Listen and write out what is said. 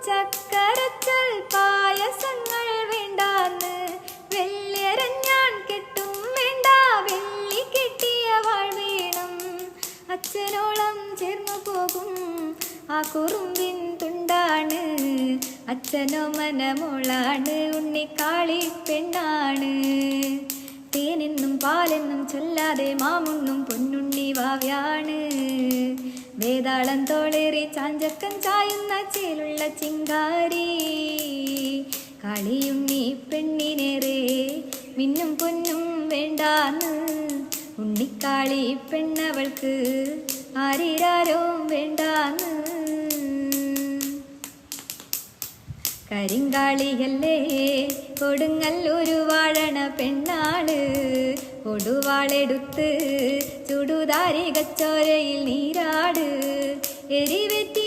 ചക്കരച്ചൽ പായസങ്ങൾ വേണ്ടാന്ന് വെള്ളിയരഞ്ഞാൻ കെട്ടും വേണ്ട വെള്ളി കെട്ടിയ വാൾ വേണം അച്ഛനോളം ചേർന്നു പോകും ആ കുറുമ്പിൻ തുണ്ടാണ് അച്ഛനോ മനമോളാണ് ഉണ്ണിക്കാളി പെണ്ണാണ് തേനെന്നും പാലെന്നും ചൊല്ലാതെ മാമുണ്ണും പൊന്നുണ്ണി വാവ്യാണ് വേതാളം തോളേറി ചാഞ്ചക്കൻ ചായുന്ന ചേലുള്ള ചിങ്കാരി കളിയുണ്ണി പെണ്ണിനേറെ മിന്നും പൊന്നും വേണ്ടാന്ന് ഉണ്ണിക്കാളി പെണ്ണവൾക്ക് ആരിരാരോ വേണ്ടാന്ന് കരിങ്കാളിയല്ലേ കൊടുങ്ങല്ലൂരു വാഴണ പെണ്ണാള് കൊടുവാളെടുത്ത് ചുടുതാരി കച്ചോരയിൽ നീരാട് എരിവെറ്റി